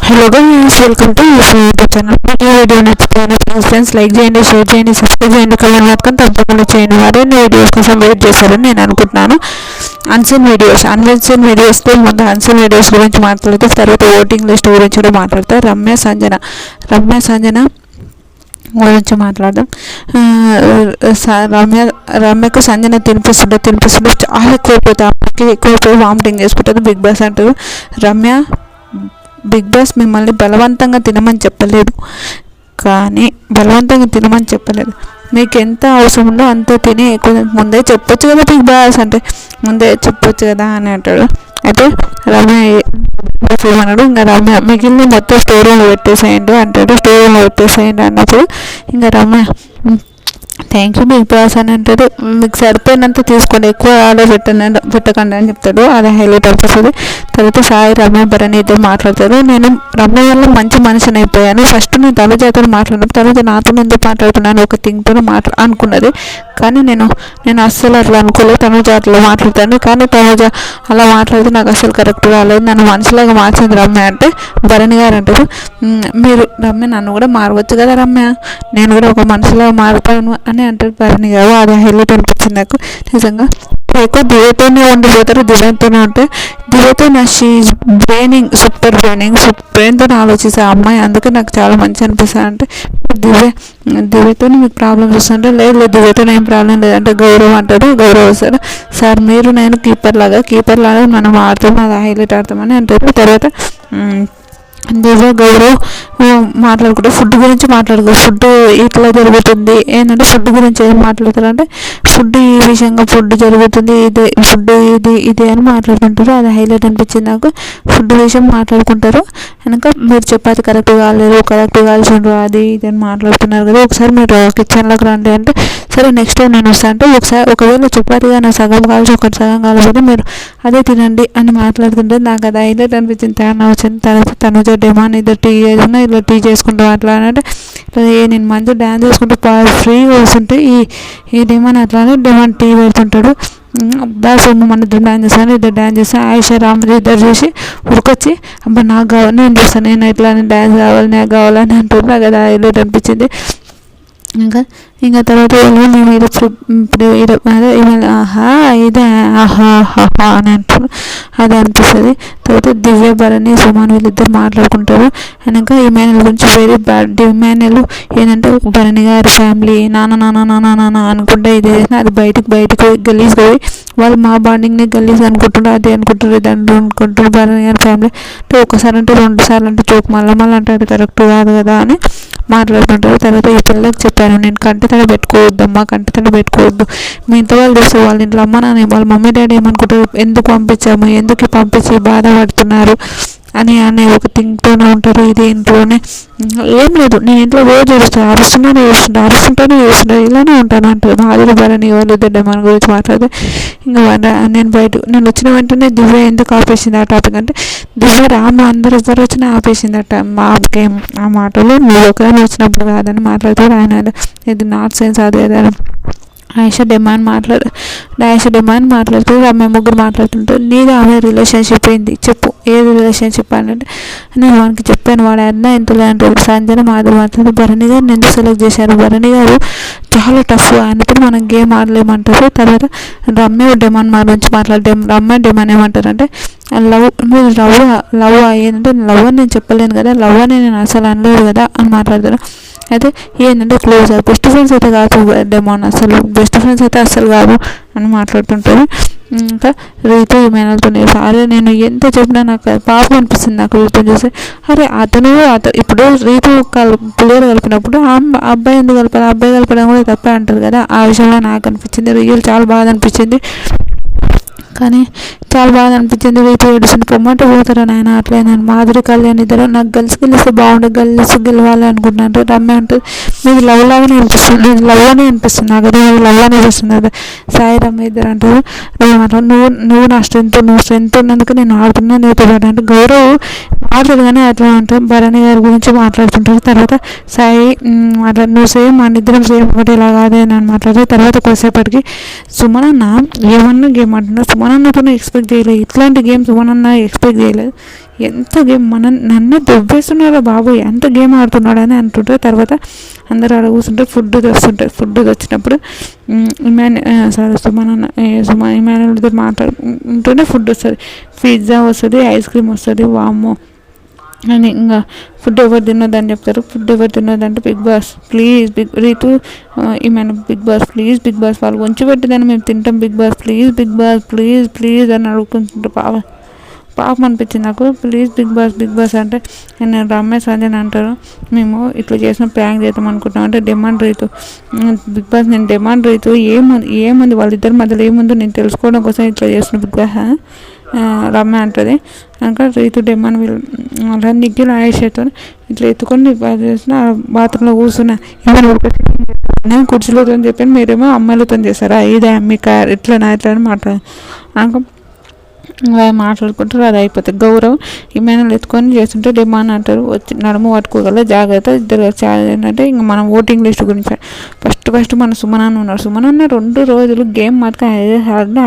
Hello guys, welcome to YouTube channel. ఈ video నచ్చితే friends like చేయండి, షేర్ చేయండి, సబ్స్క్రైబ్ చేయండి, కమెంట్ మాత్రం తప్పకుండా చేయండి. మరిన్ని వీడియోస్ కోసం వెయిట్ చేస్తారని నేను అనుకుంటున్నాను. అన్సీన్ వీడియోస్తో ముందు అన్సీన్ వీడియోస్ గురించి మాట్లాడితే తర్వాత ఓటింగ్ లిస్ట్ గురించి కూడా మాట్లాడతారు. రమ్య సంజన గురించి మాట్లాడదాం. రమ్యకు సంజన తినిపిస్తుంటే చాలా ఎక్కువైపోయి వామిటింగ్ చేసుకుంటుంది. బిగ్ బాస్ అంటారు, బిగ్ బాస్ మిమ్మల్ని బలవంతంగా తినమని చెప్పలేదు, మీకు ఎంత అవసరం ఉందో అంత తిని ఎక్కువ ముందే చెప్పొచ్చు కదా బిగ్ బాస్ అంటే, ముందే చెప్పొచ్చు కదా అని అంటాడు. అయితే రమ్య ఏమన్నాడు, ఇంకా రమ్య మిగిలిన మొత్తం స్టోర్ రూమ్లో పెట్టేసేయండి అంటాడు. స్టోర్ రూమ్లో పెట్టేసేయండి అన్నప్పుడు ఇంకా Ramya thank you Big Boss అని అంటాడు. మీకు సరిపోయినంత తీసుకోండి, ఎక్కువ ఆర్డర్ పెట్టకండి అని చెప్తాడు. అది హైలైట్ అవుతుంది. తర్వాత సాయి రమ్య భరణి ఇద్దరు మాట్లాడతారు. నేను రమ్య వల్ల మంచి మనిషిని అయిపోయాను. ఫస్ట్ నేను తనుజతో మాట్లాడినప్పుడు తర్వాత నాతో ఎందుకు మాట్లాడుతున్నాను ఒక థింగ్తో అనుకున్నది, కానీ నేను అస్సలు అట్లా అనుకోలేదు. తనుజ అట్లా మాట్లాడతాను, కానీ తనుజ అలా మాట్లాడితే నాకు అసలు కరెక్ట్ రాలేదు. నన్ను మనిషిలాగా మార్చింది రమ్య అంటే భరణి గారు అంటారు, మీరు రమ్య నన్ను కూడా మారవచ్చు కదా రమ్య, నేను కూడా ఒక మనిషిలాగా మారుతాను అని అంటారు భరణి గారు. అది హైలైట్ అనిపించింది నాకు నిజంగా. ఎక్కువ దివ్యతోనే ఉండిపోతారు, దివ్యతోనే ఉంటే దివ్యతో నా సూపర్ బ్రెయిన్తో ఆలోచిస్తే ఆ అమ్మాయి, అందుకే నాకు చాలా మంచి అనిపిస్తుంది. అంటే దివ్యతో మీకు ప్రాబ్లమ్స్ వస్తుంటే లేదు దివ్యతో ఏం ప్రాబ్లం లేదంటే గౌరవ్ అంటాడు. గౌరవ్ వస్తాడు, సార్ మీరు నేను కీపర్ లాగా మనం ఆడతాం, అది హైలైట్ ఆడతామని అంటారు. తర్వాత దివ్య గౌరవ్ మాట్లాడుకుంటే ఫుడ్ గురించి ఫుడ్ ఇట్లా జరుగుతుంది ఏంటంటే ఫుడ్ గురించి ఏం మాట్లాడతారు అంటే ఫుడ్ ఈ విషయంగా ఫుడ్ జరుగుతుంది ఇదే అని మాట్లాడుకుంటారు. అది హైలైట్ అనిపించింది నాకు. ఫుడ్ విషయం మాట్లాడుకుంటారు, వెనక మీరు చపాతి కరెక్ట్ కాల్చిండ్రు అది ఇది అని మాట్లాడుతున్నారు కదా, ఒకసారి మీరు కిచెన్లోకి రండి అంటే సరే నెక్స్ట్ టైం నేను వస్తాను అంటే ఒకవేళ చపాతిగా నా సగం కాల్చి ఒకటి సగం కాలిపోతే మీరు అదే తినండి అని మాట్లాడుతుంటే నాకు అది హైలైట్ అనిపించింది. తేడా వచ్చింది. తర్వాత తనుజ డిమాండ్ ఇద్దరు టీ చేసినా ఇలా టీ చేసుకుంటాం అట్లా అంటే నేను మంచి డ్యాన్స్ చేసుకుంటూ ఫ్రీగా వస్తుంటే ఈ డిమాండ్ అట్లానే డిమాండ్ టీ పెడుతుంటాడు. మన ఇద్దరు డ్యాన్స్ చేస్తాను ఆయిషా రామజీ ఇద్దరు చేసి ఉరికొచ్చి అబ్బా నాకు కావాలి నేను చేస్తాను, నేను ఎట్లా డ్యాన్స్ కావాలి నాకు కావాలని అంటుంది. నాకు అది హైలైట్ అనిపించింది. ఇంకా తర్వాత మేము ఆహా అని అంటారు, అది అనిపిస్తుంది. తర్వాత దివ్య భరణి సుమాన్ వీళ్ళిద్దరు మాట్లాడుకుంటారు. వెనక ఇమాన్యుల్ గురించి వెరీ బ్యాడ్. ఇమాన్యుల్ ఏంటంటే భరణి గారి ఫ్యామిలీ నాన్న అనుకుంటే ఇది అది బయటకు గలీజ్ పోయి వాళ్ళు మా బాండింగ్ని గలీజ్ అనుకుంటున్నారు, అది అనుకుంటారు ఇది అనుకుంటారు. భరణి గారి ఫ్యామిలీ అంటే ఒకసారి అంటే 2 సార్లు అంటే చోకు మళ్ళీ అంటే అది కరెక్ట్ కాదు కదా అని మాట్లాడుతుంటారు. తర్వాత ఈ పిల్లలకు చెప్పాను, నేను కంటి తడ పెట్టుకోవద్దు, మీ ఇంత వాళ్ళు చూస్తే వాళ్ళ ఇంట్లో అమ్మ నాన్న వాళ్ళ మమ్మీ డాడీ ఏమనుకుంటారు, ఎందుకు పంపించి బాధపడుతున్నారు అనే ఒక థింగ్తోనే ఉంటారు. ఇది ఇంట్లోనే ఏం లేదు, నేను ఇంట్లో రోజు అరుస్తుంటానే ఇలానే ఉంటాను అంటారు. మాదిరి భరణి వాళ్ళిద్దరు మన గురించి మాట్లాడితే ఇంకా నేను వచ్చిన వెంటనే దివ్య ఎందుకు ఆపేసింది ఆ టాపిక్ అంటే దివ్య రామ అందరు ఎవరు వచ్చినా ఆపేసిందట మా గేమ్. ఆ మాటలు నువ్వు ఒకదాన్ని వచ్చినప్పుడు కాదని మాట్లాడతాడు ఆయన. ఇది నాట్ సెన్స్ అది ఆయిషా డిమాండ్ మాట్లాడుతూ ఆమె ముగ్గురు మాట్లాడుతుంటారు. నీది ఆమె రిలేషన్షిప్ ఏంది చెప్పు, ఏది రిలేషన్షిప్ అంటే నేను వానికి చెప్పాను, వాడు అన్న ఇంతలో అంటాడు. సంజన మాధవ్ మాట్లాడు, భరణి గారు ఎందుకు సెలెక్ట్ చేశారు, భరణి గారు చాలా టఫ్, ఆయనతో మనం గేమ్ ఆడలేమంటారు. తర్వాత రమ్య డిమాండ్ గురించి రమ్య డిమాండ్ ఏమంటారంటే లవ్ అయ్యేదంటే లవ్ అని నేను చెప్పలేను కదా, లవ్ అని నేను అసలు అనలేదు కదా అని మాట్లాడతాను. అయితే ఏంటంటే క్లోజ్ బెస్ట్ ఫ్రెండ్స్ అయితే కాదు డెమాన్, బెస్ట్ ఫ్రెండ్స్ అయితే అస్సలు కాదు అని మాట్లాడుతుంటారు. ఇంకా రీతు ఈమెనలతో అరే నేను ఎంత చెప్పినా నాకు పాపం అనిపిస్తుంది. నాకు రీతు చూస్తే అరే అతను ఇప్పుడు రీతు పులిహోర కలిపినప్పుడు అబ్బాయి ఎందుకు కలిపాలి, అబ్బాయి కలపడం కూడా తప్పే అంటారు కదా, ఆ విషయంలో నాకు అనిపించింది. రియల్ చాలా బాగా అనిపించింది. రీతు ఏడుస్తుంది, పొమ్మంటే పోతారని ఆయన అట్లయినా మాధురి కళ్యాణ్ ఇద్దరు నాకు గెలిస్తే బాగుంటుంది, గెలవాలి అనుకుంటున్నాను. రమ్య అంటే మీకు లవ్ లాగానే అనిపిస్తుంది నాకు, అది లవ్ అనే చేస్తుంది అది. సాయి రమ్య ఇద్దరు అంటారు నువ్వు నా స్ట్రెంత్ ఉన్నందుకు నేను ఆడుతున్నా నీతో పాటు అంటే గౌరవ్ మాట్లాడు కానీ అట్లా అంటారు. భరణి గారి గురించి మాట్లాడుతుంటారు. తర్వాత సాయి నువ్వు సేమ్ మన ఇద్దరం సేమ్ ఒకటి ఇలా కాదే అని మాట్లాడతారు. తర్వాత కొద్దిసేపటికి సుమన్ ఏమన్నా గేమ్ అంటున్నా సుమనన్నతోనే ఎక్స్పెక్ట్ చేయలేదు, ఇట్లాంటి గేమ్ సుమనన్న ఎక్స్పెక్ట్ చేయలేదు. ఎంత గేమ్ నన్ను దొబ్బేస్తున్నారా బాబోయ్, ఎంత గేమ్ ఆడుతున్నాడని అంటుంటే తర్వాత అందరూ అలా కూర్చుంటే ఫుడ్ వచ్చినప్పుడు సుమనన్న ఇమానుయల్తో మాట్లాడుకుంటూనే ఫుడ్ వస్తుంది, పిజ్జా వస్తుంది, ఐస్ క్రీమ్ వస్తుంది. వామ్మో అని ఇంకా ఫుడ్ ఎవరు తిన్నదని చెప్తారు. ఫుడ్ ఎవరు తిన్నదంటే బిగ్ బాస్ ప్లీజ్ రీతు ఈమెను బిగ్ బాస్ వాళ్ళు వంచి పెట్టిందని మేము తింటాం, బిగ్ బాస్ ప్లీజ్ అని అడుగుతుంటారు. పాపం అనిపించింది నాకు. ప్లీజ్ బిగ్ బాస్ అంటే నేను రమేష్ సంజయ్ అంటారు, మేము ఇట్లా చేసిన ప్రాంక్ చేద్దాం అనుకుంటాం అంటే డిమాండ్ రీతు బిగ్ బాస్, నేను డిమాండ్ రీతు ఏముంది వాళ్ళిద్దరి మధ్యలో ఏముందో నేను తెలుసుకోవడం కోసం ఇట్లా చేసిన బిగ్ బాస్ రమ్య అంటుంది. ఇంకా రీతు డిమాండ్ వీళ్ళు అలా నిగ్గిలు ఆయేషతో ఇట్లా ఎత్తుకొని చేసిన బాత్రూంలో కూర్చున్నా ఏమైనా కుర్చీలతో అని చెప్పాను, మీరేమో అమ్మాయిలతో చేస్తారా, ఇదే మీకు ఇట్లా అని మాట్లాడుకుంటారు. అది అయిపోతుంది. గౌరవం ఏమైనా ఎత్తుకొని చేస్తుంటే డిమాండ్ అంటారు, వచ్చి నడుము పట్టుకోగల జాగ్రత్త ఇద్దరు ఏంటంటే ఇంకా మనం ఓటింగ్ లిస్ట్ గురించి ఫస్ట్ మన సుమనన్న ఉన్నాడు. సుమనన్న 2 రోజులు గేమ్ మాత్రం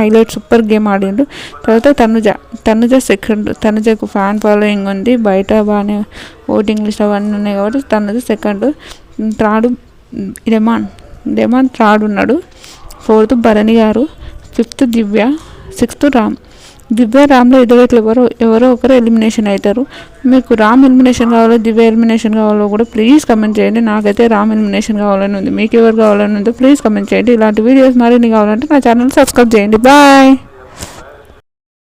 హైలైట్ సూపర్ గేమ్ ఆడిండు. తర్వాత తనుజ సెకండ్, తనుజకు ఫ్యాన్ ఫాలోయింగ్ ఉంది, బయట బాగానే ఓటింగ్ లిస్ట్ అవన్నీ ఉన్నాయి కాబట్టి Tanuja second. Third Demon third ఉన్నాడు. 4th భరణి గారు, 5th దివ్య, 6th రామ్. రామ్లో ఇద్దరు ఎవరో ఒకరు ఎలిమినేషన్ అవుతారు. మీకు రామ్ ఎలిమినేషన్ కావాలో దివ్య ఎలిమినేషన్ కావాలో కూడా ప్లీజ్ కమెంట్ చేయండి. నాకైతే రామ్ ఎలిమినేషన్ కావాలని ఉంది, మీకు ఎవరు కావాలని ఉందో ప్లీజ్ కమెంట్ చేయండి. ఇలాంటి వీడియోస్ మరిన్ని కావాలంటే నా ఛానల్ సబ్స్క్రైబ్ చేయండి. బాయ్.